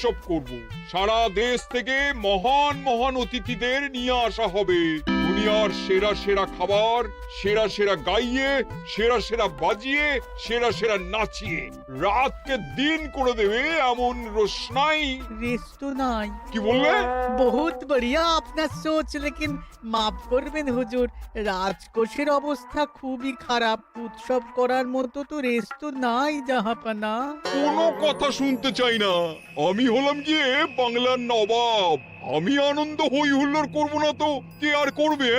উৎসব করব। সারা দেশ থেকে মহান মহান অতিথিদের নিয়ে আসা হবে। দুনিয়ার সেরা সেরা খাবার, সেরা সেরা গাইয়ে, সেরা সেরা বাজিয়ে, সেরা সেরা নাচিয়ে রাতকে দিন করে দেবে এমন रोशनाई। रेस्तो নাই। কি বললে? बहुत बढ़िया আপনার সোচ, लेकिन মাফ করবেন হুজুর, রাজকোষের অবস্থা খুবই খারাপ। উৎসব করার মতো তো রেস্তো নাই জাহাপানা। কোনো কথা শুনতে চাই না। আমি হলাম গিয়ে বাংলার নবাব। আমি আনন্দ হই হুল্লোড় করবো না তো কে আর করবে?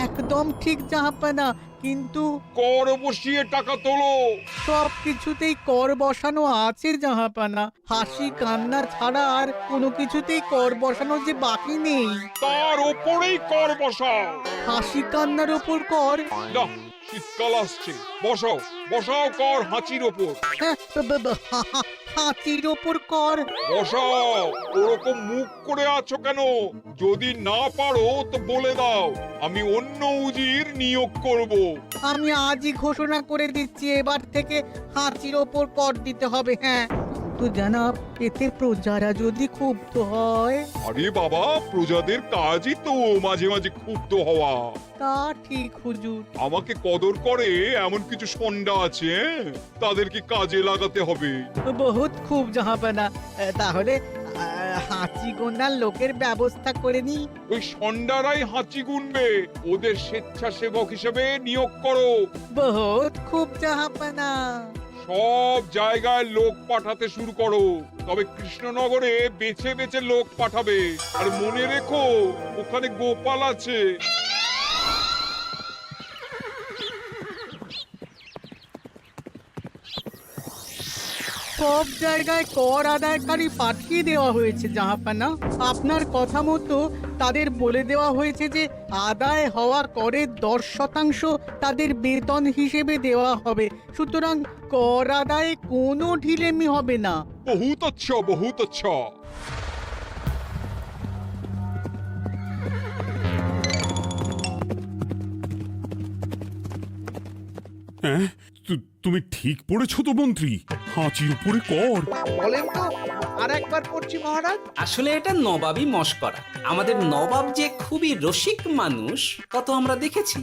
একদম ঠিক জাহাপানা, কিন্তু কর বসিয়ে টাকা তোলো। সব কিছুতেই কর বসানো আছে জাহাপানা। হাসি কান্না ছাড়া আর কোনো কিছুতেই কর বসানো যে বাকি নেই। তার ওপরেই কর বসাও। হাসি কান্নার ওপর কর? না, শীতকাল আসছে, বসাও বসাও কর হাঁচির ওপর। হ্যাঁ, হাতির ওপর কর? বসাও। ওরকম মুখ করে আছো কেন? যদি না পারো তো বলে দাও, আমি অন্য উজির নিয়োগ করব। আমি আজই ঘোষণা করে দিচ্ছি, এবার থেকে হাতির ওপর কর দিতে হবে। হ্যাঁ, তো জানাব, এতে প্রজারা যদি ক্ষুব্ধ হয়? আরে বাবা, প্রজাদের কাজই তো মাঝে মাঝে ক্ষুব্ধ হওয়া। তা ঠিক হুজুর। আমাকে কদর করে এমন কিছু সন্ডা আছে, তাদেরকে কাজে লাগাতে হবে। বহুত খুব জাহাপানা। তাহলে হাঁচি গোনার লোকের ব্যবস্থা করে নি। ওই সন্ডারাই হাঁচি গুনবে। ওদের স্বেচ্ছাসেবক হিসেবে নিয়োগ করো। বহুত খুব জাহাপানা। সব জায়গায় লোক পাঠাতে শুরু করো। তবে কৃষ্ণনগরে বেছে বেছে লোক পাঠাবে। আর মনে রেখো, ওখানে গোপাল আছে। সব জায়গায় কর আদায়কারী পাঠিয়ে দেওয়া হয়েছে জাহাপানা। আপনার কথা মতো তাদের বলে দেওয়া হয়েছে যে আদায় হওয়া করের 10% তাদের বেতন হিসেবে দেওয়া হবে। সুতরাং কর আদায়ে কোনো ঢিলেমি হবে না। বহুত আচ্ছা, বহুত আচ্ছা। হ্যাঁ, তুমি ঠিক পড়েছো তো মন্ত্রী? হাঁচির উপরে কর? বলেন তো, আর একবার পড়ছি মহারাজ। আসলে এটা নবাবই মশকরা। আমাদের নবাব যে খুবই রসিক মানুষ তা তো আমরা দেখেছি।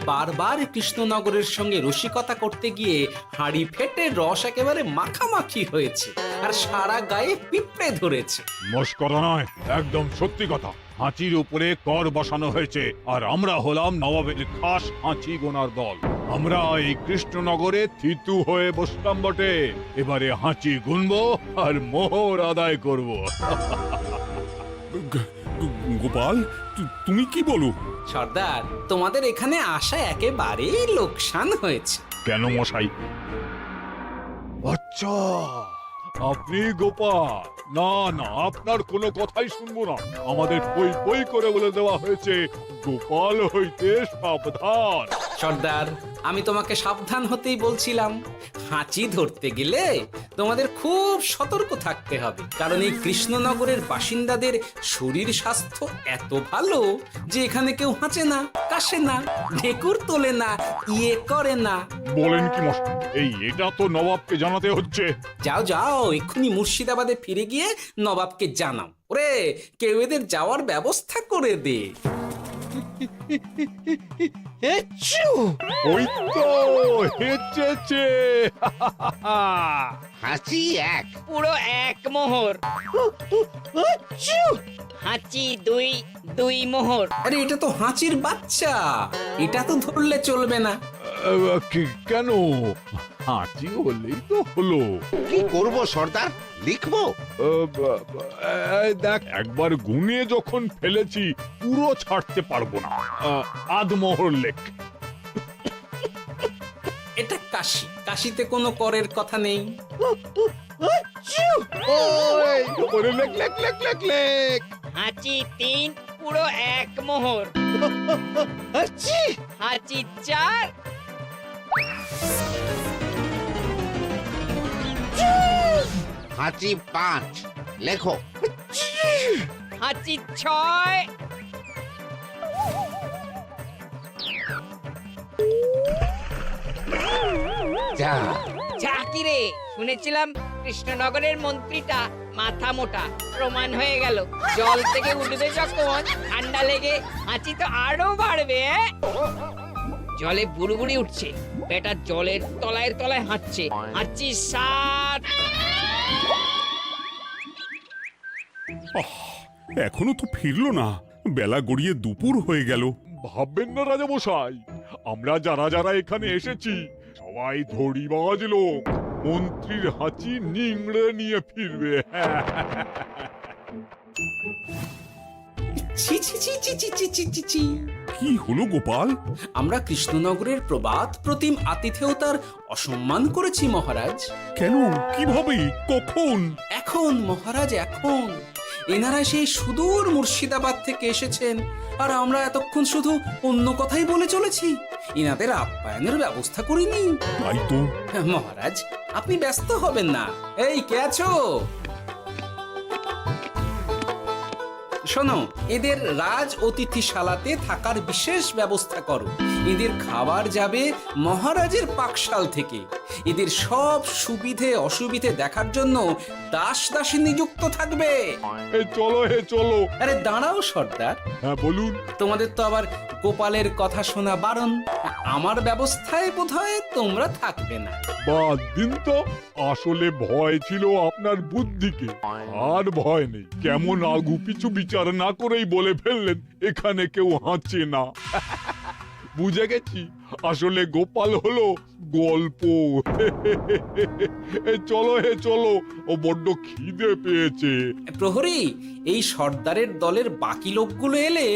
বারবার কৃষ্ণনগরের সঙ্গে রসিকতা করতে গিয়ে হাঁড়ি ফেটে রস একেবারে মাখামাখি হয়েছে, আর সারা গায়ে পিঁপড়ে ধরেছে। মশকরা নয়, একদম সত্যি কথা। হাঁচির উপরে কর বসানো হয়েছে, আর আমরা হলাম নবাবের খাস হাঁচি গোনার দল। আমরা এই কৃষ্ণনগরে থিতু হয়ে বসলাম বটে। এবারে হাঁচি গুনবো আর মোহর আদায় করব। গোপাল, তুমি কি বলো? সর্দার, তোমাদের এখানে আসা একেবারেই লোকসান হয়েছে। কেন মশাই? আচ্ছা, আপনি গোপাল? না না, আপনার কোনো কথাই শুনবো না। আমাদের বই বই করে বলে দেওয়া হয়েছে, গোপাল হইতে সাবধান। সর্দার, আমি তোমাকে সাবধান হতেই বলছিলাম। হাঁচি ধরতে গেলে তোমাদের খুব সতর্ক থাকতে হবে, কারণ এই কৃষ্ণনগরের বাসিন্দাদের শরীর স্বাস্থ্য এত ভালো যে এখানে কেউ হাঁচে না, কাশে না, ঢেকুর তোলে না, ইয়ে করে না। বলেন কি মশাই? এটা তো নবাবকে জানাতে হচ্ছে। যাও যাও, এক্ষুনি মুর্শিদাবাদে ফিরে গিয়ে নবাবকে জানাও। ওরে, কেউ এদের যাওয়ার ব্যবস্থা করে দে। ওই তো হেঁচেছে। হাঁচি এক। পুরো এক মোহর। হাঁচি দুই, দুই মোহর। আরে, এটা তো হাঁচির বাচ্চা, এটা তো ধরলে চলবে না। কেন? হাঁচি হলেই তো হলো। কি করব সর্দার? লিখবো? দেখ, একবার গুনে যখন ফেলেছি পুরো ছাড়তে পারবো না। আধমোহর লেখ। এটা কাশি, কাশিতে কোনো করের কথা নেই। ওরে লেখ লেখ লেখ লেখ লেখ। হাঁচি তিন, পুরো এক মোহর। হাঁচি চার, হাঁচি 5, লেখো। হাঁচি ছয়, যা। যা কি রে, শুনেছিলাম কৃষ্ণনগরের মন্ত্রীটা মাথা মোটা প্রমাণ হয়ে গেল। জল থেকে উঠবে যখন ঠান্ডা লেগে হাঁচি তো আরো বাড়বে। জলে বুড়বুড়ি উঠছে, বেটা জলের তলায় তলায় হাঁটছে, হাঁচি সাত। এখনো তো ফিরলো না, বেলা গড়িয়ে দুপুর হয়ে গেল। ভাববেন না রাজামশাই, আমরা যারা যারা এখানে এসেছি সবাই ধড়িবাজ লোক। মন্ত্রীর হাঁচি নিংড়ে নিয়ে ফিরবে। ছি ছি ছি ছি ছি ছি ছি ছি ছি। কি হলো গোপাল? আমরা কৃষ্ণনগরের প্রবাদ প্রতিম আতিথেয়তার অসম্মান করেছি মহারাজ। কেন? কিভাবে? কখন? এখন মহারাজ, এখন এনারা সেই সুদূর মুর্শিদাবাদ থেকে এসেছেন, আর আমরা এতক্ষণ শুধু অন্য কথাই বলে চলেছি, এনাদের আপ্যায়নের ব্যবস্থা করিনি। তাই তো। মহারাজ, আপনি ব্যস্ত হবেন না। এই কে আছো? শোনো, এদের রাজ অতিথিশালাতে থাকার বিশেষ ব্যবস্থা করো। এদের খাবার যাবে মহারাজের পাকশাল থেকে। এদের সব সুবিধে অসুবিধে দেখার জন্য দাস দাসী নিযুক্ত থাকবে। চলো চলো। আরে দাঁড়াও সর্দার। হ্যাঁ বলুন। তোমাদের তো আবার গোপালের কথা শোনা বারণ। আমার ব্যবস্থায় বোধহয় তোমরা থাকবে না। বাদ দিন তো, আসলে ভয় ছিল আপনার বুদ্ধিকে, আর ভয় নেই। কেমন আগু পিছু বিচার না করেই বলে ফেললেন এখানে কেউ হাঁচে না। বুঝে গেছি, আসলে গোপাল হলো গল্প। চলো চলো, ও বড্ড খিদে পেয়েছে। প্রহরী, এই সর্দারের দলের বাকি লোকগুলো এলে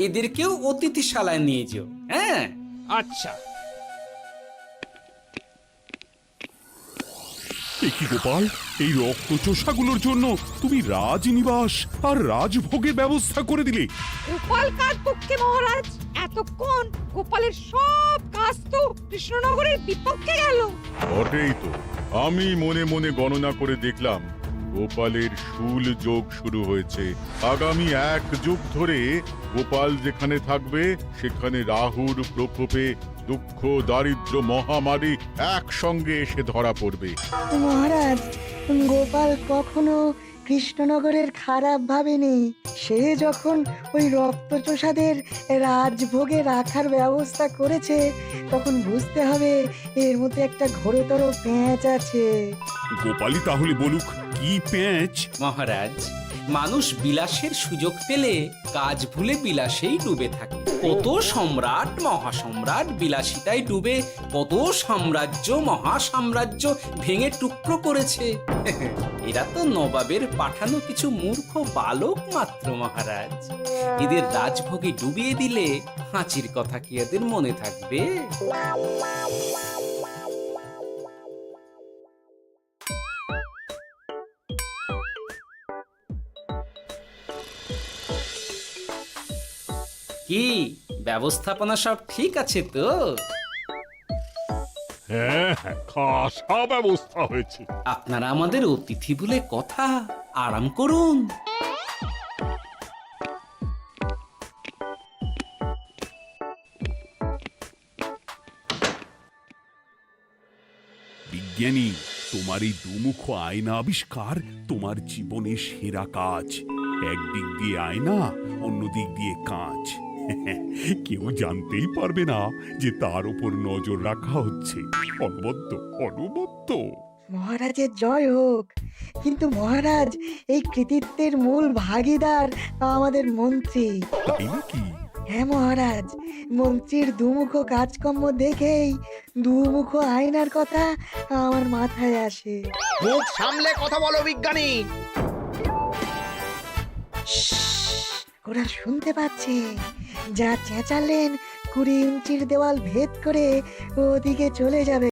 এদেরকেও অতিথিশালায় নিয়ে যেও। হ্যাঁ, আচ্ছা। এ কি গোপাল, এই রক্তচোষাগুলোর জন্য তুমি রাজনিবাস আর রাজভোগের ব্যবস্থা করে দিলে? গোপাল কার পক্ষে মহারাজ? এতক্ষণ গোপালের সব কাজ তো কৃষ্ণনগরের বিপক্ষে গেল। বটেই তো, আমি মনে মনে গণনা করে দেখলাম গোপালের শুল যোগ শুরু হয়েছে। আগামী 1 যুগ ধরে গোপাল যেখানে থাকবে সেখানে রাহুর প্রকোপে দুঃখ দারিদ্র মহামারী একসঙ্গে এসে ধরা পড়বে। মহারাজ, গোপাল কখনো কৃষ্ণনগরের খারাপ ভাবেনি। সে যখন ওই রক্তচোষাদের রাজভোগে রাখার ব্যবস্থা করেছে, তখন বুঝতে হবে এর মধ্যে একটা ঘোরতর পেঁচ আছে। গোপালই তাহলে বলুক কি পেঁচ। মহারাজ, মানুষ বিলাসের সুযোগ পেলে কাজ ভুলে বিলাসেই ডুবে থাকে। কত সম্রাট মহাসম্রাট বিলাসিতায় ডুবে কত সাম্রাজ্য মহাসাম্রাজ্য ভেঙে টুকরো করেছে। এরা তো নবাবের পাঠানো কিছু মূর্খ বালক মাত্র মহারাজ। এদের রাজভোগে ডুবিয়ে দিলে হাঁচির কথা কি এদের মনে থাকবে? কি ব্যবস্থাপনা সব ঠিক আছে তো? হ্যাঁ, খাসা ব্যবস্থা হয়েছে। আপনারা আমাদের অতিথি বলে কথা, আরাম করুন। বিজ্ঞানী, তোমার এই দুমুখ আয়না আবিষ্কার তোমার জীবনের সেরা কাজ। একদিক দিয়ে আয়না, অন্য দিক দিয়ে কাঁচ। কেউ জানতেই পারবে না যে তার উপর নজর রাখা হচ্ছে। অনবদ্য অনবদ্য। মহারাজের জয় হোক। কিন্তু মহারাজ, এই কৃতিত্বের মূল ভাগীদার আমাদের মন্ত্রী। তাই নাকি? হ্যাঁ মহারাজ, মন্ত্রীর দুমুখ কাজকর্ম দেখেই দুমুখ আয়নার কথা আমার মাথায় আসে। মুখ সামলে কথা বলো বিজ্ঞানী। ওরা শুনতে পাচ্ছে। যা চেঁচালেন 20 ইঞ্চির দেওয়াল ভেদ করে ওদিকে চলে যাবে।